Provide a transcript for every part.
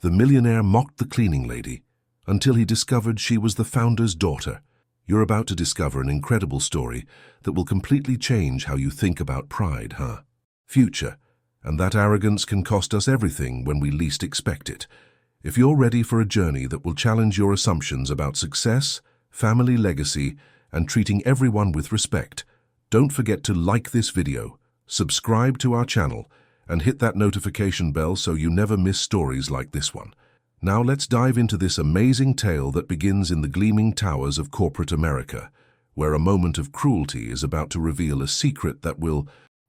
The millionaire mocked the cleaning lady until he discovered she was the founder's daughter. You're about to discover an incredible story that will completely change how you think about pride, Future. And that arrogance can cost us everything when we least expect it. If you're ready for a journey that will challenge your assumptions about success, family legacy, and treating everyone with respect, don't forget to like this video, subscribe to our channel, and hit that notification bell so you never miss stories like this one. Now let's dive into this amazing tale that begins in the gleaming towers of corporate America, where a moment of cruelty is about to reveal a secret that will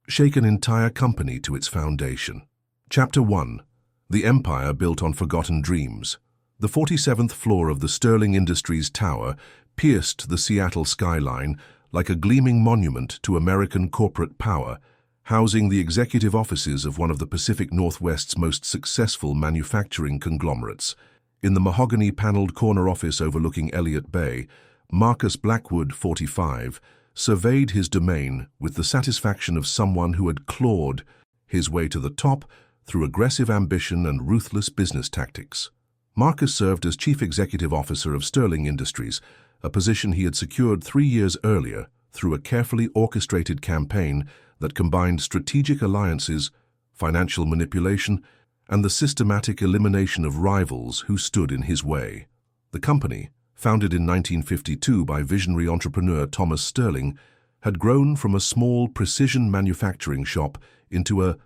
shake an entire company to its foundation. Chapter 1. The Empire Built on Forgotten Dreams. The 47th floor of the Sterling Industries Tower pierced the Seattle skyline like a gleaming monument to American corporate power, housing the executive offices of one of the Pacific Northwest's most successful manufacturing conglomerates. In the mahogany-paneled corner office overlooking Elliott Bay, Marcus Blackwood, 45, surveyed his domain with the satisfaction of someone who had clawed his way to the top through aggressive ambition and ruthless business tactics. Marcus served as Chief Executive Officer of Sterling Industries, a position he had secured 3 years earlier through a carefully orchestrated campaign that combined strategic alliances, financial manipulation, and the systematic elimination of rivals who stood in his way. The company, founded in 1952 by visionary entrepreneur Thomas Sterling, had grown from a small precision manufacturing shop into a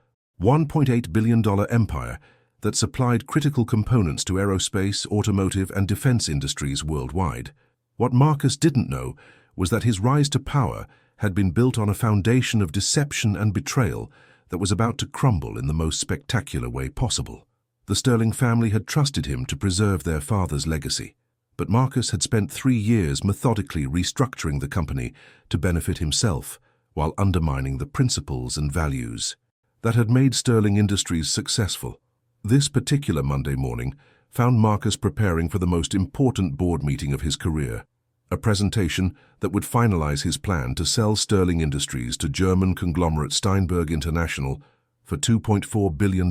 $1.8 billion empire that supplied critical components to aerospace, automotive, and defense industries worldwide. What Marcus didn't know was that his rise to power had been built on a foundation of deception and betrayal that was about to crumble in the most spectacular way possible. The Sterling family had trusted him to preserve their father's legacy, but Marcus had spent 3 years methodically restructuring the company to benefit himself while undermining the principles and values that had made Sterling Industries successful. This particular Monday morning found Marcus preparing for the most important board meeting of his career, a presentation that would finalize his plan to sell Sterling Industries to German conglomerate Steinberg International for $2.4 billion.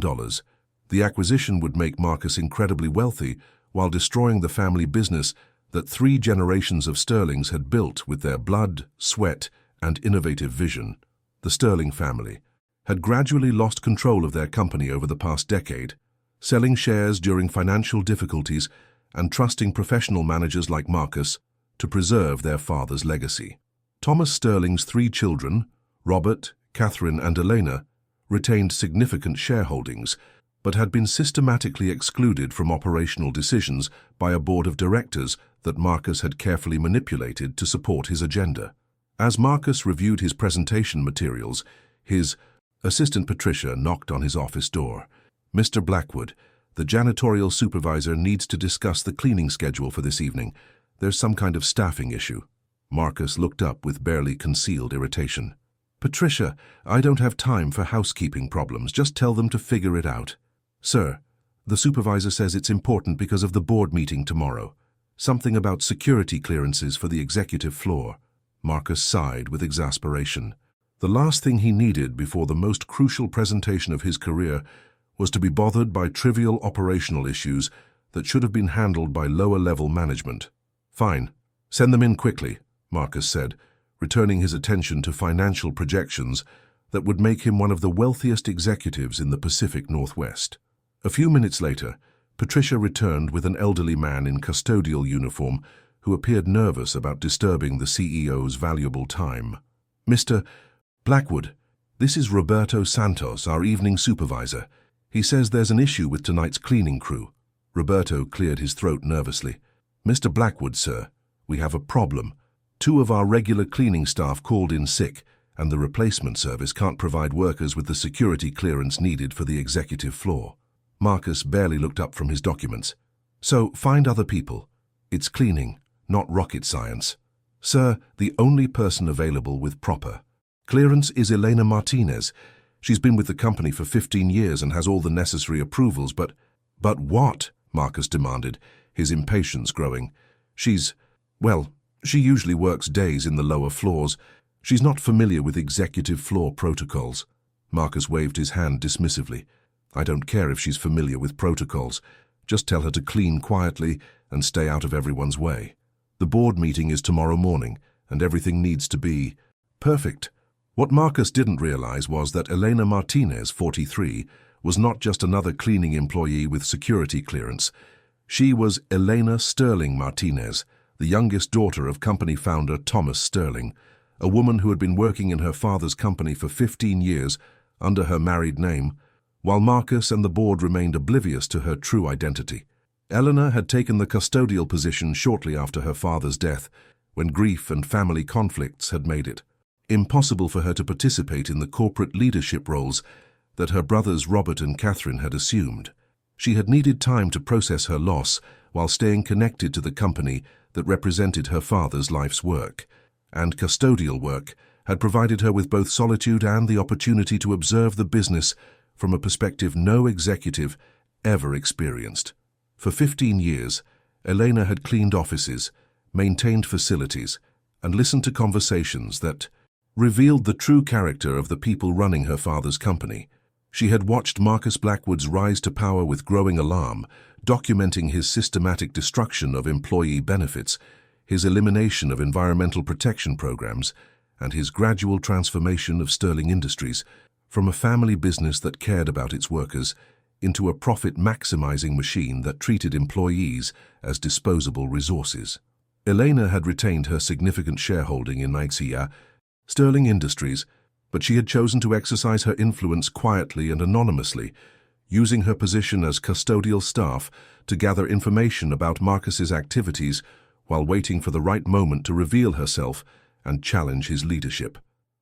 The acquisition would make Marcus incredibly wealthy while destroying the family business that 3 generations of Sterlings had built with their blood, sweat, and innovative vision. The Sterling family had gradually lost control of their company over the past decade, selling shares during financial difficulties and trusting professional managers like Marcus to preserve their father's legacy. Thomas Sterling's 3 children, Robert, Catherine, and Elena, retained significant shareholdings, but had been systematically excluded from operational decisions by a board of directors that Marcus had carefully manipulated to support his agenda. As Marcus reviewed his presentation materials, his assistant Patricia knocked on his office door. "Mr. Blackwood, the janitorial supervisor needs to discuss the cleaning schedule for this evening. There's some kind of staffing issue." Marcus looked up with barely concealed irritation. "Patricia, I don't have time for housekeeping problems. Just tell them to figure it out." "Sir, the supervisor says it's important because of the board meeting tomorrow. Something about security clearances for the executive floor." Marcus sighed with exasperation. The last thing he needed before the most crucial presentation of his career was to be bothered by trivial operational issues that should have been handled by lower-level management. "Fine. Send them in quickly," Marcus said, returning his attention to financial projections that would make him one of the wealthiest executives in the Pacific Northwest. A few minutes later, Patricia returned with an elderly man in custodial uniform who appeared nervous about disturbing the CEO's valuable time. "Mr. Blackwood, this is Roberto Santos, our evening supervisor. He says there's an issue with tonight's cleaning crew." Roberto cleared his throat nervously. "Mr. Blackwood, sir, we have a problem. 2 of our regular cleaning staff called in sick, and the replacement service can't provide workers with the security clearance needed for the executive floor." Marcus barely looked up from his documents. "So find other people. It's cleaning, not rocket science." "Sir, the only person available with proper clearance is Elena Martinez. She's been with the company for 15 years and has all the necessary approvals, but..." "But what?" Marcus demanded, his impatience growing. She usually works days in the lower floors. She's not familiar with executive floor protocols." Marcus waved his hand dismissively. "I don't care if she's familiar with protocols. Just tell her to clean quietly and stay out of everyone's way. The board meeting is tomorrow morning, and everything needs to be perfect. What Marcus didn't realize was that Elena Martinez, 43, was not just another cleaning employee with security clearance. She was Elena Sterling Martinez, the youngest daughter of company founder Thomas Sterling, a woman who had been working in her father's company for 15 years under her married name, while Marcus and the board remained oblivious to her true identity. Eleanor had taken the custodial position shortly after her father's death, when grief and family conflicts had made it impossible for her to participate in the corporate leadership roles that her brothers Robert and Catherine had assumed. She had needed time to process her loss while staying connected to the company that represented her father's life's work, and custodial work had provided her with both solitude and the opportunity to observe the business from a perspective no executive ever experienced. For 15 years, Elena had cleaned offices, maintained facilities, and listened to conversations that revealed the true character of the people running her father's company. She had watched Marcus Blackwood's rise to power with growing alarm, documenting his systematic destruction of employee benefits, his elimination of environmental protection programs, and his gradual transformation of Sterling Industries from a family business that cared about its workers into a profit-maximizing machine that treated employees as disposable resources. Elena had retained her significant shareholding in IKEA, Sterling Industries, but she had chosen to exercise her influence quietly and anonymously, using her position as custodial staff to gather information about Marcus's activities while waiting for the right moment to reveal herself and challenge his leadership.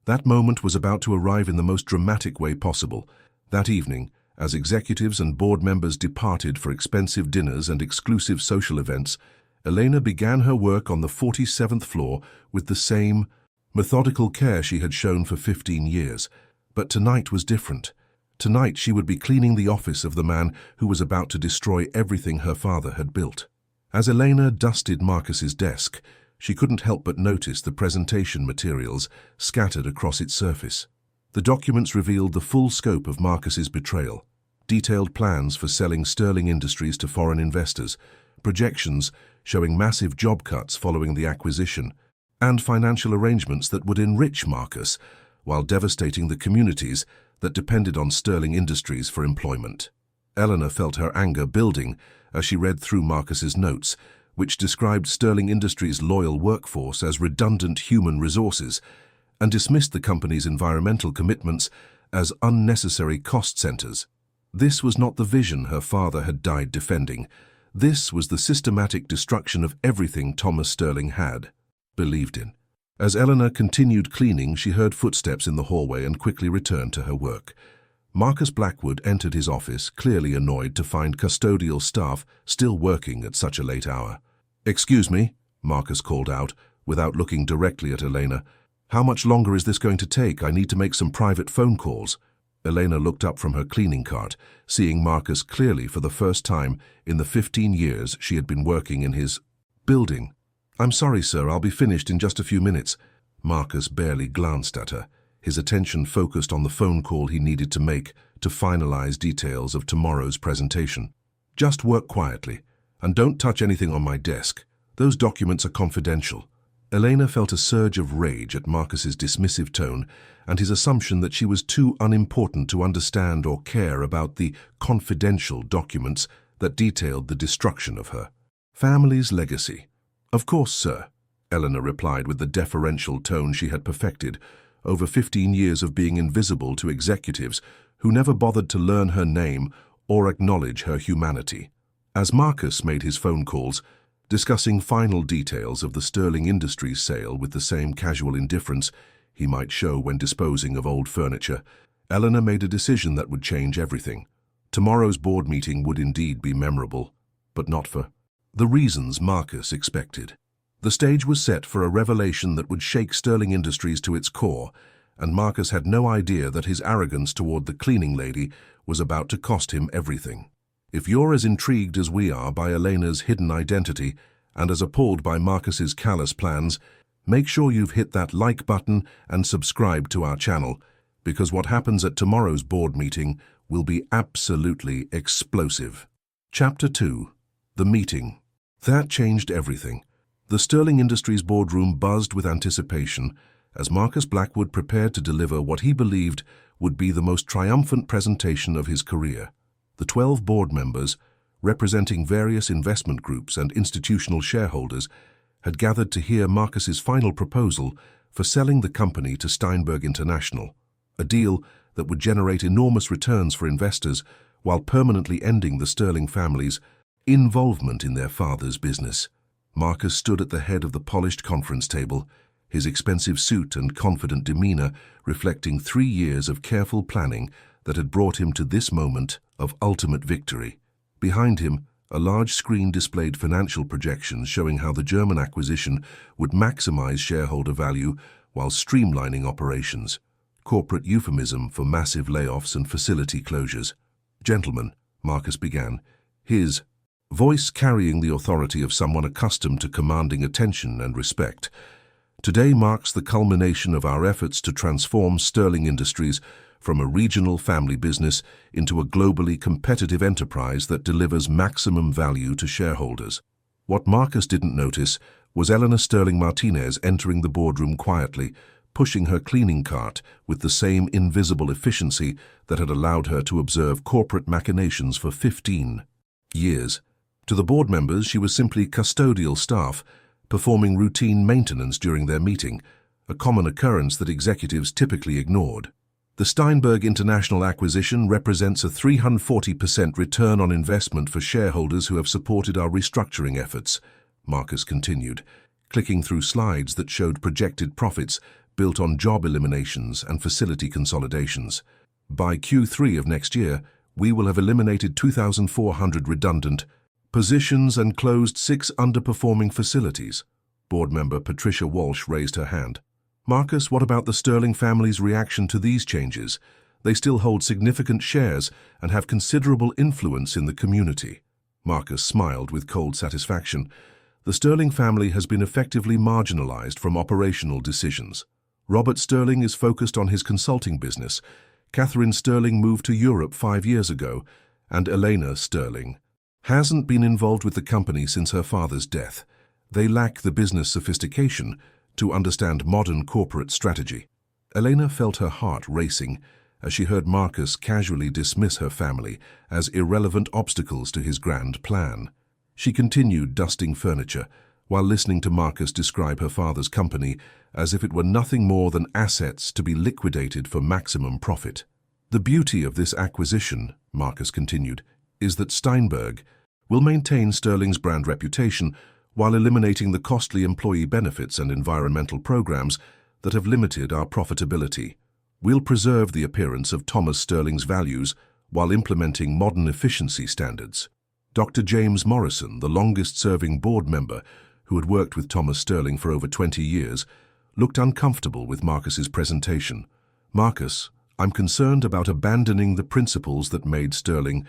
That moment was about to arrive in the most dramatic way possible. That evening, as executives and board members departed for expensive dinners and exclusive social events, Elena began her work on the 47th floor with the same methodical care she had shown for 15 years. But tonight was different. Tonight she would be cleaning the office of the man who was about to destroy everything her father had built. As Elena dusted Marcus's desk, she couldn't help but notice the presentation materials scattered across its surface. The documents revealed the full scope of Marcus's betrayal, detailed plans for selling Sterling Industries to foreign investors, projections showing massive job cuts following the acquisition, and financial arrangements that would enrich Marcus while devastating the communities that depended on Sterling Industries for employment. Eleanor felt her anger building as she read through Marcus's notes, which described Sterling Industries' loyal workforce as redundant human resources and dismissed the company's environmental commitments as unnecessary cost centers. This was not the vision her father had died defending. This was the systematic destruction of everything Thomas Sterling had believed in. As Eleanor continued cleaning, she heard footsteps in the hallway and quickly returned to her work. Marcus Blackwood entered his office, clearly annoyed to find custodial staff still working at such a late hour. "Excuse me," Marcus called out, without looking directly at Elena. "How much longer is this going to take? I need to make some private phone calls." Elena looked up from her cleaning cart, seeing Marcus clearly for the first time in the 15 years she had been working in his building. "I'm sorry, sir, I'll be finished in just a few minutes." Marcus barely glanced at her, his attention focused on the phone call he needed to make to finalize details of tomorrow's presentation. "Just work quietly, and don't touch anything on my desk. Those documents are confidential." Elena felt a surge of rage at Marcus's dismissive tone and his assumption that she was too unimportant to understand or care about the confidential documents that detailed the destruction of her family's legacy. "Of course, sir," Eleanor replied with the deferential tone she had perfected over 15 years of being invisible to executives who never bothered to learn her name or acknowledge her humanity. As Marcus made his phone calls, discussing final details of the Sterling Industries sale with the same casual indifference he might show when disposing of old furniture, Eleanor made a decision that would change everything. Tomorrow's board meeting would indeed be memorable, but not for the reasons Marcus expected. The stage was set for a revelation that would shake Sterling Industries to its core, and Marcus had no idea that his arrogance toward the cleaning lady was about to cost him everything. If you're as intrigued as we are by Elena's hidden identity and as appalled by Marcus's callous plans, make sure you've hit that like button and subscribe to our channel, because what happens at tomorrow's board meeting will be absolutely explosive. Chapter 2. The Meeting. That changed everything. The Sterling Industries boardroom buzzed with anticipation as Marcus Blackwood prepared to deliver what he believed would be the most triumphant presentation of his career. The 12 board members, representing various investment groups and institutional shareholders, had gathered to hear Marcus's final proposal for selling the company to Steinberg International, a deal that would generate enormous returns for investors while permanently ending the Sterling family's involvement in their father's business. Marcus stood at the head of the polished conference table, his expensive suit and confident demeanor reflecting 3 years of careful planning that had brought him to this moment of ultimate victory. Behind him, a large screen displayed financial projections showing how the German acquisition would maximize shareholder value while streamlining operations, corporate euphemism for massive layoffs and facility closures. "Gentlemen," Marcus began, his voice carrying the authority of someone accustomed to commanding attention and respect. "Today marks the culmination of our efforts to transform Sterling Industries from a regional family business into a globally competitive enterprise that delivers maximum value to shareholders." What Marcus didn't notice was Eleanor Sterling Martinez entering the boardroom quietly, pushing her cleaning cart with the same invisible efficiency that had allowed her to observe corporate machinations for 15 years. To the board members, she was simply custodial staff, performing routine maintenance during their meeting, a common occurrence that executives typically ignored. "The Steinberg International acquisition represents a 340% return on investment for shareholders who have supported our restructuring efforts," Marcus continued, clicking through slides that showed projected profits built on job eliminations and facility consolidations. "By Q3 of next year, we will have eliminated 2,400 redundant positions and closed 6 underperforming facilities." Board member Patricia Walsh raised her hand. "Marcus, what about the Sterling family's reaction to these changes? They still hold significant shares and have considerable influence in the community." Marcus smiled with cold satisfaction. "The Sterling family has been effectively marginalized from operational decisions. Robert Sterling is focused on his consulting business. Catherine Sterling moved to Europe 5 years ago, and Elena Sterling hasn't been involved with the company since her father's death. They lack the business sophistication to understand modern corporate strategy." Elena felt her heart racing as she heard Marcus casually dismiss her family as irrelevant obstacles to his grand plan. She continued dusting furniture while listening to Marcus describe her father's company as if it were nothing more than assets to be liquidated for maximum profit. "The beauty of this acquisition," Marcus continued, "is that Steinberg will maintain Sterling's brand reputation while eliminating the costly employee benefits and environmental programs that have limited our profitability. We'll preserve the appearance of Thomas Sterling's values while implementing modern efficiency standards." Dr. James Morrison, the longest-serving board member who had worked with Thomas Sterling for over 20 years, looked uncomfortable with Marcus's presentation. "Marcus, I'm concerned about abandoning the principles that made Sterling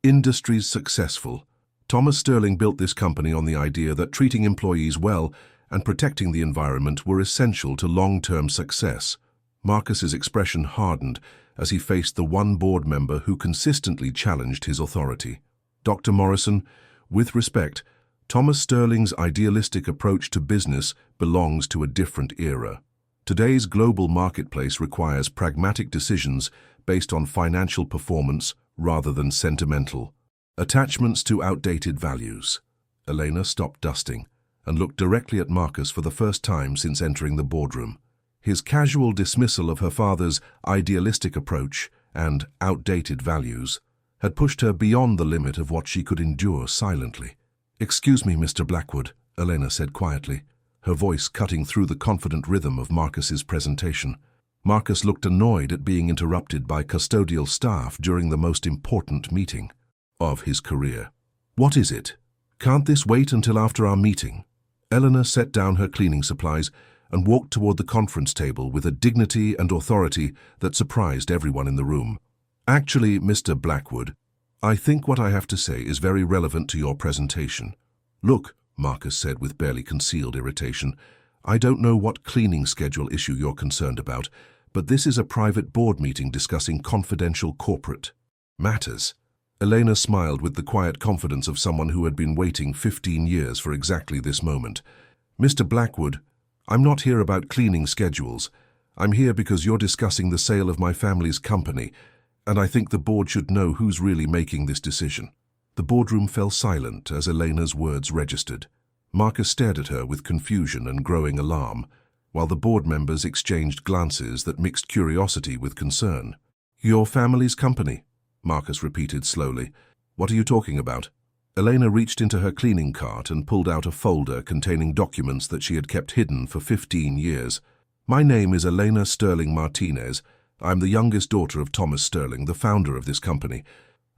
Industries successful. Thomas Sterling built this company on the idea that treating employees well and protecting the environment were essential to long-term success." Marcus's expression hardened as he faced the one board member who consistently challenged his authority. "Dr. Morrison, with respect, Thomas Sterling's idealistic approach to business belongs to a different era. Today's global marketplace requires pragmatic decisions based on financial performance rather than sentimental attachments to outdated values." Elena stopped dusting and looked directly at Marcus for the first time since entering the boardroom. His casual dismissal of her father's idealistic approach and outdated values had pushed her beyond the limit of what she could endure silently. "Excuse me, Mr. Blackwood," Elena said quietly, her voice cutting through the confident rhythm of Marcus's presentation. Marcus looked annoyed at being interrupted by custodial staff during the most important meeting of his career. "What is it? Can't this wait until after our meeting?" Eleanor set down her cleaning supplies and walked toward the conference table with a dignity and authority that surprised everyone in the room. "Actually, Mr. Blackwood, I think what I have to say is very relevant to your presentation." "Look," Marcus said with barely concealed irritation, "I don't know what cleaning schedule issue you're concerned about, but this is a private board meeting discussing confidential corporate matters." Elena smiled with the quiet confidence of someone who had been waiting 15 years for exactly this moment. "Mr. Blackwood, I'm not here about cleaning schedules. I'm here because you're discussing the sale of my family's company, and I think the board should know who's really making this decision." The boardroom fell silent as Elena's words registered. Marcus stared at her with confusion and growing alarm, while the board members exchanged glances that mixed curiosity with concern. "Your family's company?" Marcus repeated slowly. "What are you talking about?" Elena reached into her cleaning cart and pulled out a folder containing documents that she had kept hidden for 15 years. "My name is Elena Sterling Martinez. I'm the youngest daughter of Thomas Sterling, the founder of this company.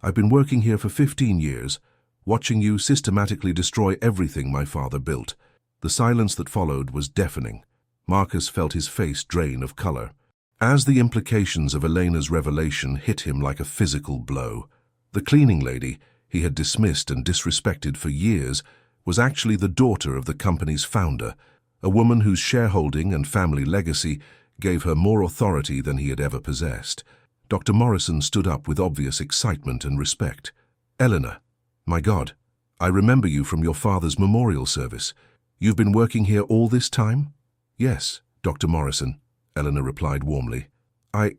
I've been working here for 15 years, watching you systematically destroy everything my father built." The silence that followed was deafening. Marcus felt his face drain of color, as the implications of Elena's revelation hit him like a physical blow. The cleaning lady he had dismissed and disrespected for years was actually the daughter of the company's founder, a woman whose shareholding and family legacy gave her more authority than he had ever possessed. Dr. Morrison stood up with obvious excitement and respect. "Eleanor, my God, I remember you from your father's memorial service. You've been working here all this time?" "Yes, Dr. Morrison," Eleanor replied warmly. "I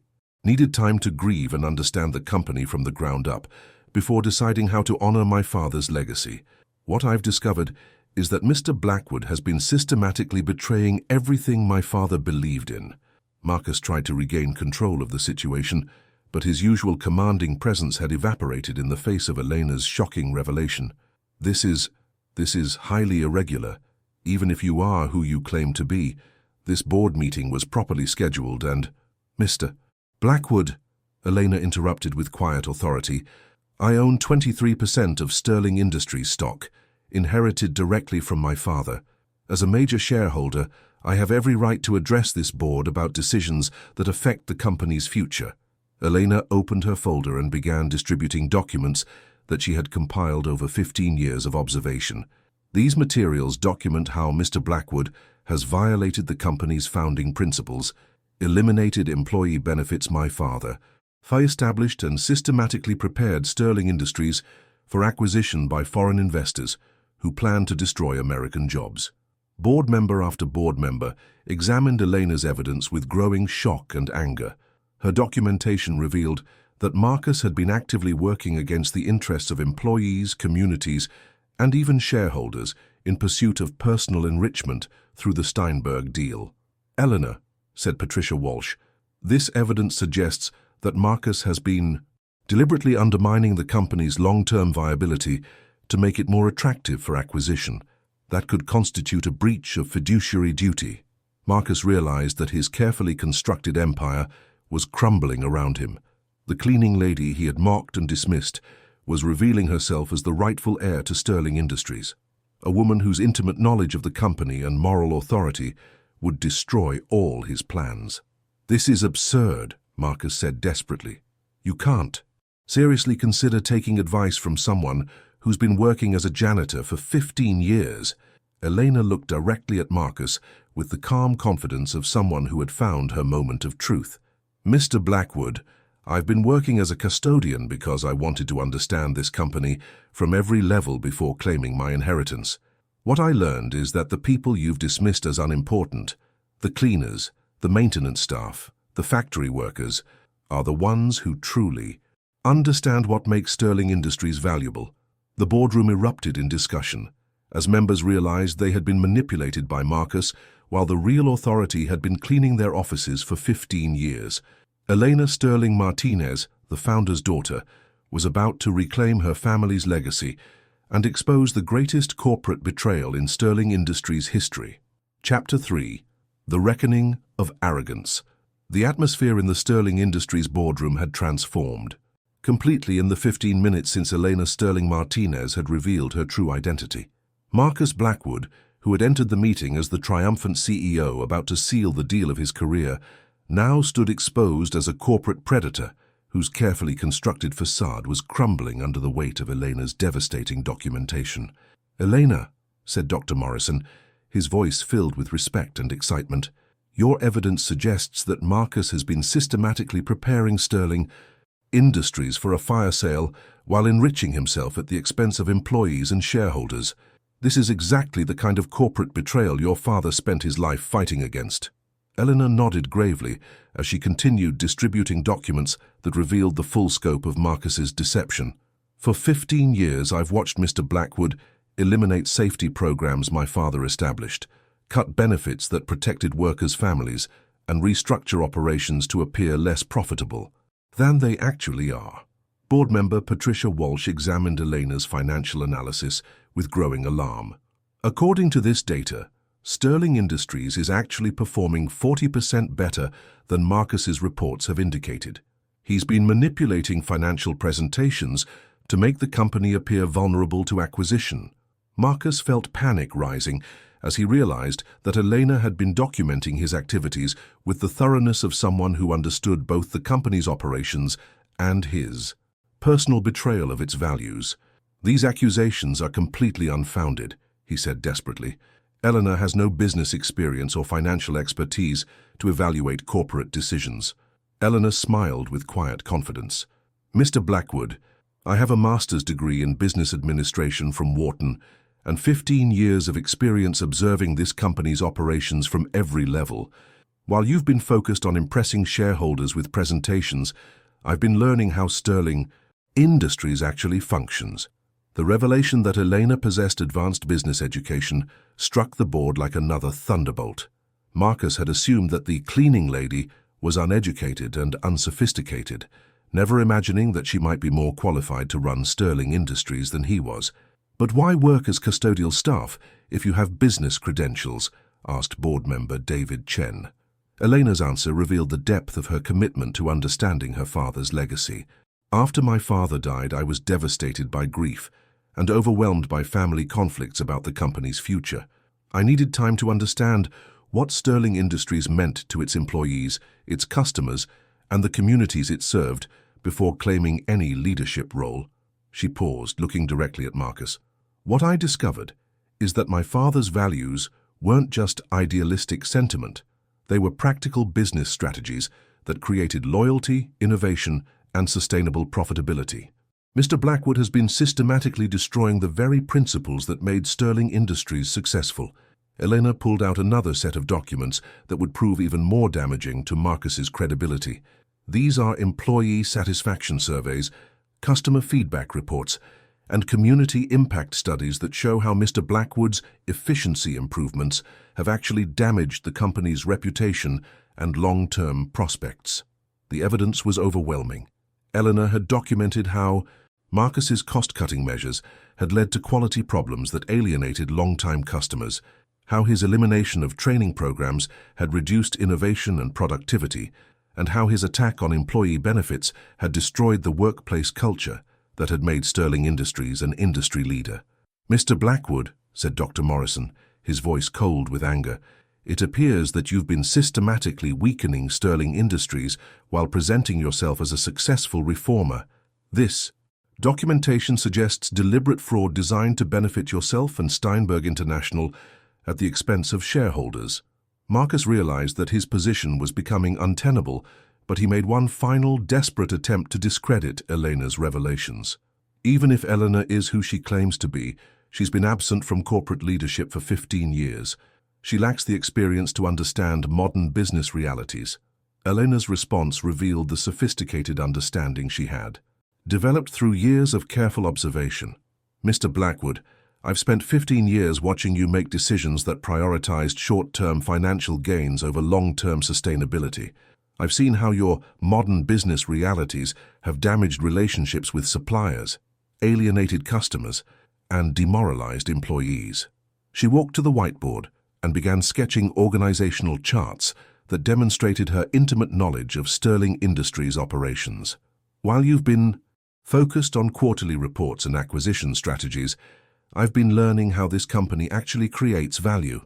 needed time to grieve and understand the company from the ground up before deciding how to honor my father's legacy. What I've discovered is that Mr. Blackwood has been systematically betraying everything my father believed in." Marcus tried to regain control of the situation, but his usual commanding presence had evaporated in the face of Elena's shocking revelation. This is highly irregular. Even if you are who you claim to be, this board meeting was properly scheduled and—" "Mr. Blackwood," Elena interrupted with quiet authority, "I own 23% of Sterling Industries stock, inherited directly from my father. As a major shareholder, I have every right to address this board about decisions that affect the company's future." Elena opened her folder and began distributing documents that she had compiled over 15 years of observation. These materials document how Mr. Blackwood has violated the company's founding principles, eliminated employee benefits my father, established and systematically prepared Sterling Industries for acquisition by foreign investors who plan to destroy American jobs. Board member after board member examined Elena's evidence with growing shock and anger. Her documentation revealed that Marcus had been actively working against the interests of employees, communities, and even shareholders in pursuit of personal enrichment through the Steinberg deal. "Eleanor," said Patricia Walsh, "this evidence suggests that Marcus has been deliberately undermining the company's long-term viability to make it more attractive for acquisition. That could constitute a breach of fiduciary duty." Marcus realized that his carefully constructed empire was crumbling around him. The cleaning lady he had mocked and dismissed was revealing herself as the rightful heir to Sterling Industries, a woman whose intimate knowledge of the company and moral authority would destroy all his plans. "This is absurd," Marcus said desperately. "You can't. Seriously consider taking advice from someone who's been working as a janitor for 15 years. Elena looked directly at Marcus with the calm confidence of someone who had found her moment of truth. "Mr. Blackwood, I've been working as a custodian because I wanted to understand this company from every level before claiming my inheritance. What I learned is that the people you've dismissed as unimportant, the cleaners, the maintenance staff, the factory workers, are the ones who truly understand what makes Sterling Industries valuable." The boardroom erupted in discussion, as members realized they had been manipulated by Marcus while the real authority had been cleaning their offices for 15 years. Elena Sterling Martinez, the founder's daughter, was about to reclaim her family's legacy and expose the greatest corporate betrayal in Sterling Industries' history. Chapter 3. The Reckoning of Arrogance. The atmosphere in the Sterling Industries boardroom had transformed completely in the 15 minutes since Elena Sterling Martinez had revealed her true identity. Marcus Blackwood, who had entered the meeting as the triumphant CEO about to seal the deal of his career, now stood exposed as a corporate predator whose carefully constructed facade was crumbling under the weight of Elena's devastating documentation. "Elena," said Dr. Morrison, his voice filled with respect and excitement, "your evidence suggests that Marcus has been systematically preparing Sterling Industries for a fire sale while enriching himself at the expense of employees and shareholders. This is exactly the kind of corporate betrayal your father spent his life fighting against. Eleanor nodded gravely as she continued distributing documents that revealed the full scope of Marcus's deception. For 15 years, I've watched Mr. Blackwood eliminate safety programs my father established, cut benefits that protected workers' families, and restructure operations to appear less profitable than they actually are. Board member Patricia Walsh examined Elena's financial analysis with growing alarm. According to this data, Sterling Industries is actually performing 40% better than Marcus's reports have indicated. He's been manipulating financial presentations to make the company appear vulnerable to acquisition. Marcus felt panic rising as he realized that Elena had been documenting his activities with the thoroughness of someone who understood both the company's operations and his personal betrayal of its values. "These accusations are completely unfounded," he said desperately. "Eleanor has no business experience or financial expertise to evaluate corporate decisions." Eleanor smiled with quiet confidence. "Mr. Blackwood, I have a master's degree in business administration from Wharton and 15 years of experience observing this company's operations from every level. While you've been focused on impressing shareholders with presentations, I've been learning how Sterling Industries actually functions." The revelation that Elena possessed advanced business education struck the board like another thunderbolt. Marcus had assumed that the cleaning lady was uneducated and unsophisticated, never imagining that she might be more qualified to run Sterling Industries than he was. "But why work as custodial staff if you have business credentials?" asked board member David Chen. Elena's answer revealed the depth of her commitment to understanding her father's legacy. "After my father died, I was devastated by grief and overwhelmed by family conflicts about the company's future. I needed time to understand what Sterling Industries meant to its employees, its customers, and the communities it served before claiming any leadership role." She paused, looking directly at Marcus. "What I discovered is that my father's values weren't just idealistic sentiment. They were practical business strategies that created loyalty, innovation, and sustainable profitability. Mr. Blackwood has been systematically destroying the very principles that made Sterling Industries successful." Elena pulled out another set of documents that would prove even more damaging to Marcus's credibility. These are employee satisfaction surveys, customer feedback reports, and community impact studies that show how Mr. Blackwood's efficiency improvements have actually damaged the company's reputation and long-term prospects. The evidence was overwhelming. Eleanor had documented how Marcus's cost-cutting measures had led to quality problems that alienated long-time customers, how his elimination of training programs had reduced innovation and productivity, and how his attack on employee benefits had destroyed the workplace culture that had made Sterling Industries an industry leader. "Mr. Blackwood," said Dr. Morrison, his voice cold with anger, "it appears that you've been systematically weakening Sterling Industries while presenting yourself as a successful reformer. This documentation suggests deliberate fraud designed to benefit yourself and Steinberg International at the expense of shareholders." Marcus realized that his position was becoming untenable, but he made one final, desperate attempt to discredit Elena's revelations. "Even if Eleanor is who she claims to be, she's been absent from corporate leadership for 15 years. She lacks the experience to understand modern business realities." Elena's response revealed the sophisticated understanding she had, developed through years of careful observation. "Mr. Blackwood, I've spent 15 years watching you make decisions that prioritized short-term financial gains over long-term sustainability. I've seen how your modern business realities have damaged relationships with suppliers, alienated customers, and demoralized employees." She walked to the whiteboard and began sketching organizational charts that demonstrated her intimate knowledge of Sterling Industries' operations. "While you've been focused on quarterly reports and acquisition strategies, I've been learning how this company actually creates value.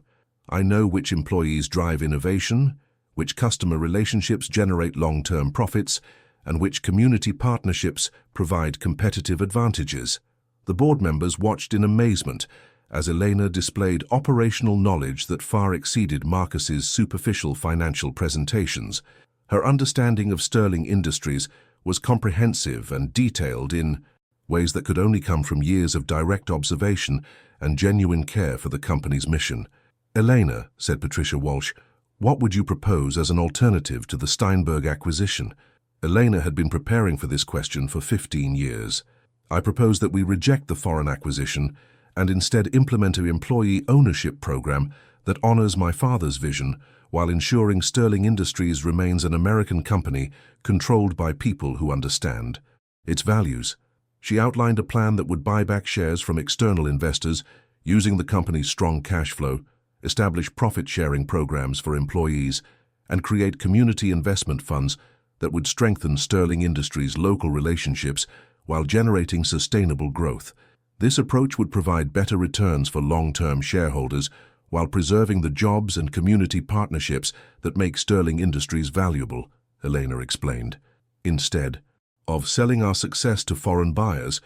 I know which employees drive innovation, which customer relationships generate long-term profits, and which community partnerships provide competitive advantages." The board members watched in amazement as Elena displayed operational knowledge that far exceeded Marcus's superficial financial presentations. Her understanding of Sterling Industries was comprehensive and detailed in ways that could only come from years of direct observation and genuine care for the company's mission. "Elena," said Patricia Walsh, "what would you propose as an alternative to the Steinberg acquisition?" Elena had been preparing for this question for 15 years. "I propose that we reject the foreign acquisition and instead implement an employee ownership program that honors my father's vision while ensuring Sterling Industries remains an American company controlled by people who understand its values." She outlined a plan that would buy back shares from external investors using the company's strong cash flow, establish profit-sharing programs for employees, and create community investment funds that would strengthen Sterling Industries' local relationships while generating sustainable growth. This approach would provide better returns for long-term shareholders while preserving the jobs and community partnerships that make Sterling Industries valuable, Elena explained. "Instead of selling our success to foreign buyers,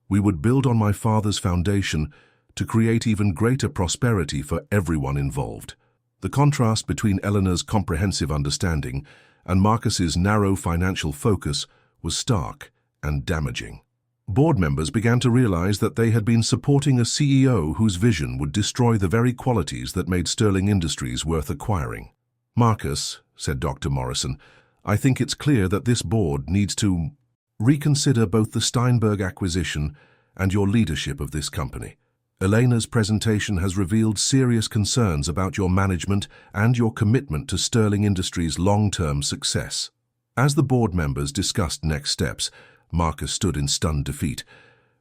we would build on my father's foundation to create even greater prosperity for everyone involved." The contrast between Eleanor's comprehensive understanding and Marcus's narrow financial focus was stark and damaging. Board members began to realize that they had been supporting a CEO whose vision would destroy the very qualities that made Sterling Industries worth acquiring. "Marcus," said Dr. Morrison, "I think it's clear that this board needs to reconsider both the Steinberg acquisition and your leadership of this company. Elena's presentation has revealed serious concerns about your management and your commitment to Sterling Industries' long-term success." As the board members discussed next steps, Marcus stood in stunned defeat,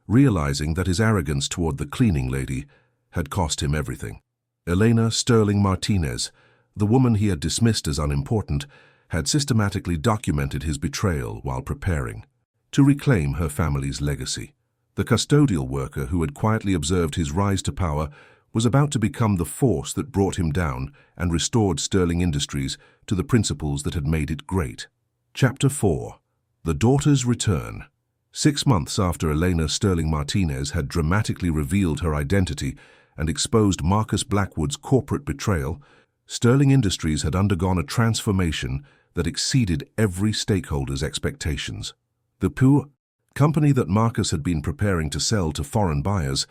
realizing that his arrogance toward the cleaning lady had cost him everything. Elena Sterling Martinez, the woman he had dismissed as unimportant, had systematically documented his betrayal while preparing to reclaim her family's legacy. The custodial worker who had quietly observed his rise to power was about to become the force that brought him down and restored Sterling Industries to the principles that had made it great. Chapter 4. The Daughter's Return. 6 months after Elena Sterling Martinez had dramatically revealed her identity and exposed Marcus Blackwood's corporate betrayal, Sterling Industries had undergone a transformation that exceeded every stakeholder's expectations. The company that Marcus had been preparing to sell to foreign buyers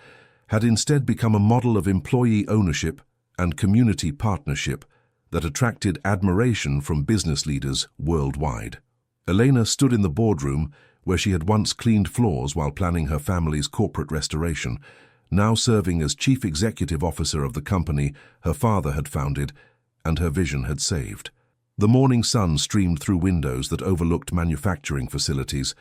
had instead become a model of employee ownership and community partnership that attracted admiration from business leaders worldwide. Elena stood in the boardroom where she had once cleaned floors while planning her family's corporate restoration, now serving as chief executive officer of the company her father had founded and her vision had saved. The morning sun streamed through windows that overlooked manufacturing facilities,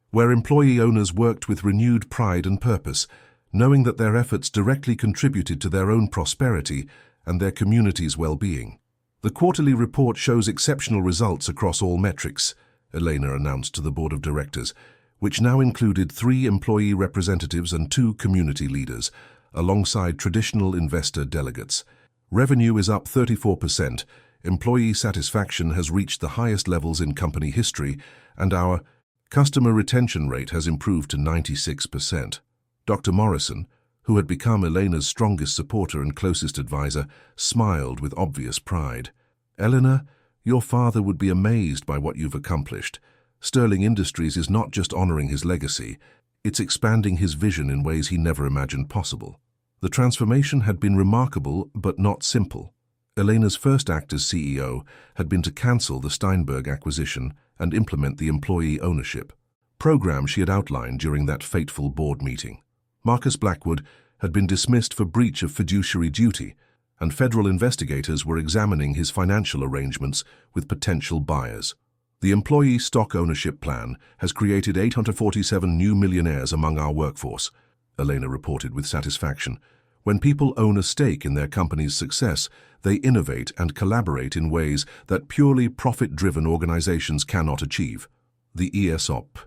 where employee owners worked with renewed pride and purpose, knowing that their efforts directly contributed to their own prosperity and their community's well-being. "The quarterly report shows exceptional results across all metrics," Elena announced to the board of directors, which now included 3 employee representatives and 2 community leaders, alongside traditional investor delegates. "Revenue is up 34%, employee satisfaction has reached the highest levels in company history, and our customer retention rate has improved to 96%. Dr. Morrison, who had become Elena's strongest supporter and closest advisor, smiled with obvious pride. "Elena, your father would be amazed by what you've accomplished. Sterling Industries is not just honoring his legacy, it's expanding his vision in ways he never imagined possible." The transformation had been remarkable but not simple. Elena's first act as CEO had been to cancel the Steinberg acquisition and implement the employee ownership program she had outlined during that fateful board meeting. Marcus Blackwood had been dismissed for breach of fiduciary duty, and federal investigators were examining his financial arrangements with potential buyers. "The employee stock ownership plan has created 847 new millionaires among our workforce," Elena reported with satisfaction. "When people own a stake in their company's success, they innovate and collaborate in ways that purely profit-driven organizations cannot achieve." The ESOP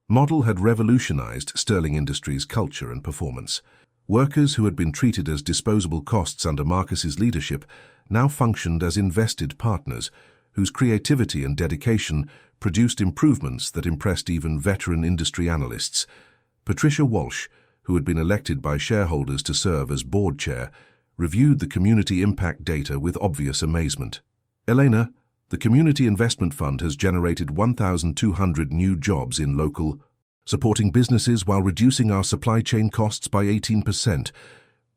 model had revolutionized Sterling Industries' culture and performance. Workers who had been treated as disposable costs under Marcus's leadership now functioned as invested partners, whose creativity and dedication produced improvements that impressed even veteran industry analysts. Patricia Walsh, who had been elected by shareholders to serve as board chair, reviewed the community impact data with obvious amazement. "Elena, The Community Investment Fund has generated 1,200 new jobs in local, supporting businesses while reducing our supply chain costs by 18%.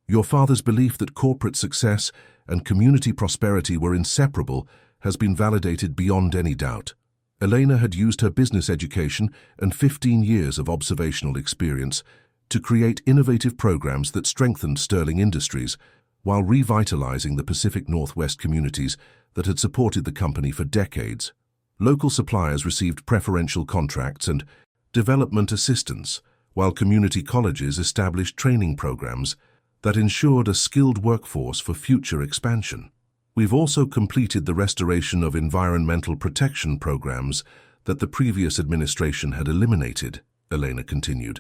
Your father's belief that corporate success and community prosperity were inseparable has been validated beyond any doubt. Elena had used her business education and 15 years of observational experience to create innovative programs that strengthened Sterling Industries while revitalizing the Pacific Northwest communities that had supported the company for decades. Local suppliers received preferential contracts and development assistance, while community colleges established training programs that ensured a skilled workforce for future expansion. We've also completed the restoration of environmental protection programs that the previous administration had eliminated, Elena continued.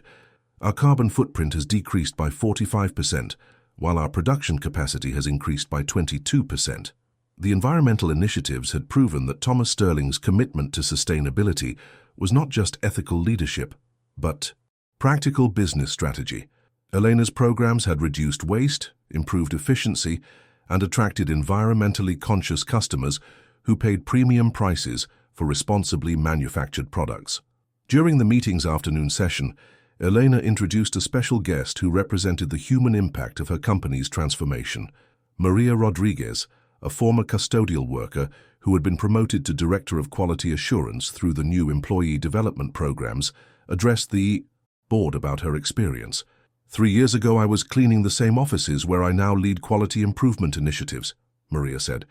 Our carbon footprint has decreased by 45%, while our production capacity has increased by 22%. The environmental initiatives had proven that Thomas Sterling's commitment to sustainability was not just ethical leadership, but practical business strategy. Elena's programs had reduced waste, improved efficiency, and attracted environmentally conscious customers who paid premium prices for responsibly manufactured products. During the meeting's afternoon session, Elena introduced a special guest who represented the human impact of her company's transformation. Maria Rodriguez, a former custodial worker who had been promoted to Director of Quality Assurance through the new employee development programs, addressed the board about her experience. 3 years ago, I was cleaning the same offices where I now lead quality improvement initiatives, Maria said.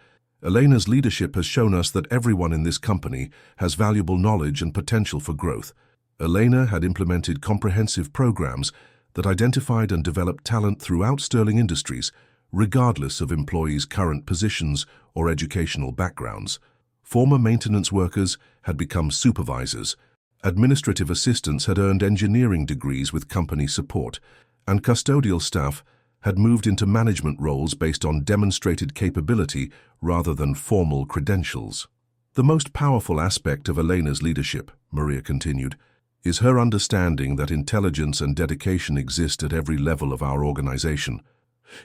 Elena's leadership has shown us that everyone in this company has valuable knowledge and potential for growth. Elena had implemented comprehensive programs that identified and developed talent throughout Sterling Industries, regardless of employees' current positions or educational backgrounds. Former maintenance workers had become supervisors, administrative assistants had earned engineering degrees with company support, and custodial staff had moved into management roles based on demonstrated capability rather than formal credentials. The most powerful aspect of Elena's leadership, Maria continued, is her understanding that intelligence and dedication exist at every level of our organization.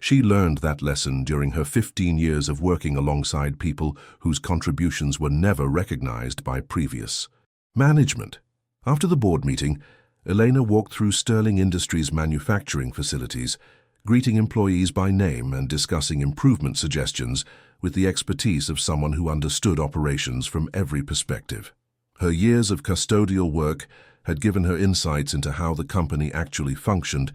She learned that lesson during her 15 years of working alongside people whose contributions were never recognized by previous management. After the board meeting, Elena walked through Sterling Industries' manufacturing facilities, greeting employees by name and discussing improvement suggestions with the expertise of someone who understood operations from every perspective. Her years of custodial work had given her insights into how the company actually functioned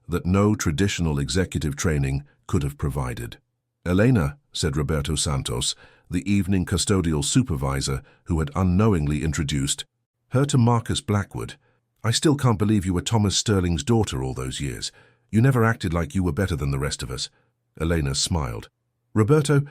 that no traditional executive training could have provided. Elena, said Roberto Santos, the evening custodial supervisor who had unknowingly introduced her to Marcus Blackwood, I still can't believe you were Thomas Sterling's daughter all those years. You never acted like you were better than the rest of us. Elena smiled. Roberto,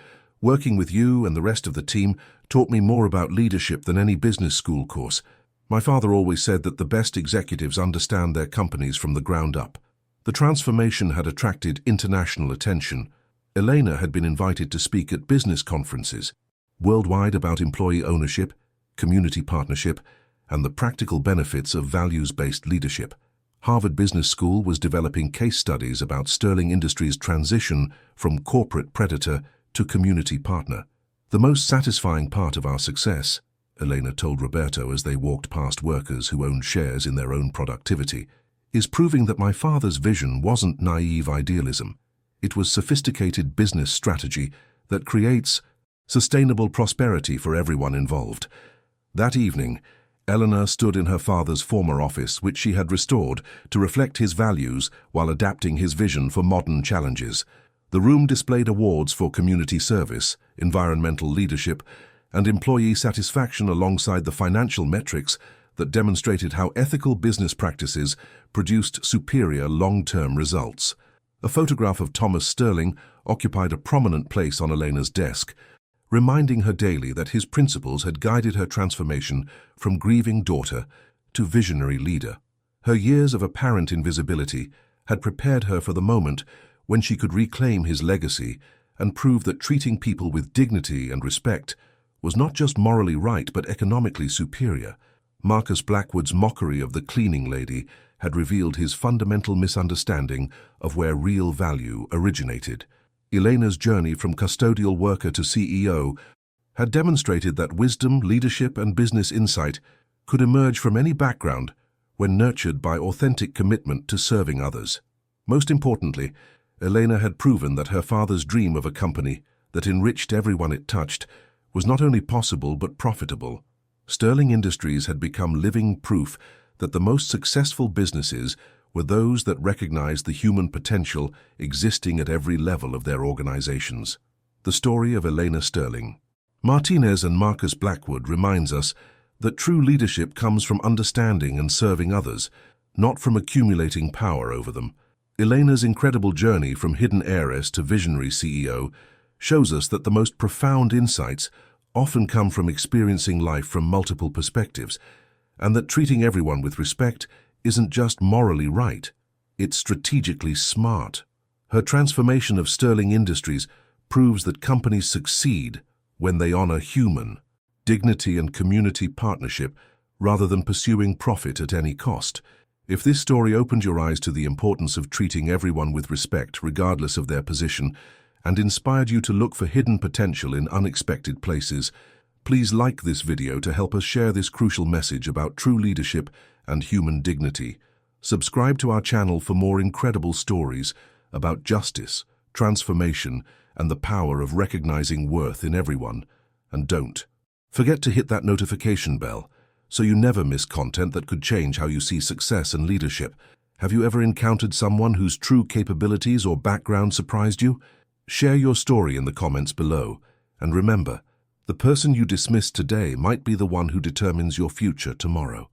working with you and the rest of the team taught me more about leadership than any business school course. My father always said that the best executives understand their companies from the ground up. The transformation had attracted international attention. Elena had been invited to speak at business conferences worldwide about employee ownership, community partnership, and the practical benefits of values-based leadership. Harvard Business School was developing case studies about Sterling Industries' transition from corporate predator to community partner. The most satisfying part of our success, Elena told Roberto as they walked past workers who owned shares in their own productivity, is proving that my father's vision wasn't naive idealism. It was sophisticated business strategy that creates sustainable prosperity for everyone involved. That evening, Eleanor stood in her father's former office, which she had restored to reflect his values while adapting his vision for modern challenges. The room displayed awards for community service, environmental leadership, and employee satisfaction alongside the financial metrics that demonstrated how ethical business practices produced superior long-term results. A photograph of Thomas Sterling occupied a prominent place on Elena's desk, reminding her daily that his principles had guided her transformation from grieving daughter to visionary leader. Her years of apparent invisibility had prepared her for the moment when she could reclaim his legacy and prove that treating people with dignity and respect was not just morally right but economically superior. Marcus Blackwood's mockery of the cleaning lady had revealed his fundamental misunderstanding of where real value originated. Elena's journey from custodial worker to CEO had demonstrated that wisdom, leadership, and business insight could emerge from any background when nurtured by authentic commitment to serving others. Most importantly, Elena had proven that her father's dream of a company that enriched everyone it touched was not only possible but profitable. Sterling Industries had become living proof that the most successful businesses were those that recognized the human potential existing at every level of their organizations. The story of Elena Sterling. Martinez and Marcus Blackwood reminds us that true leadership comes from understanding and serving others, not from accumulating power over them. Elena's incredible journey from hidden heiress to visionary CEO shows us that the most profound insights often come from experiencing life from multiple perspectives, and that treating everyone with respect isn't just morally right, it's strategically smart. Her transformation of Sterling Industries proves that companies succeed when they honor human dignity and community partnership rather than pursuing profit at any cost. If this story opened your eyes to the importance of treating everyone with respect regardless of their position and inspired you to look for hidden potential in unexpected places, please like this video to help us share this crucial message about true leadership and human dignity. Subscribe to our channel for more incredible stories about justice, transformation, and the power of recognizing worth in everyone. And don't forget to hit that notification bell so you never miss content that could change how you see success and leadership. Have you ever encountered someone whose true capabilities or background surprised you? Share your story in the comments below. And remember, the person you dismiss today might be the one who determines your future tomorrow.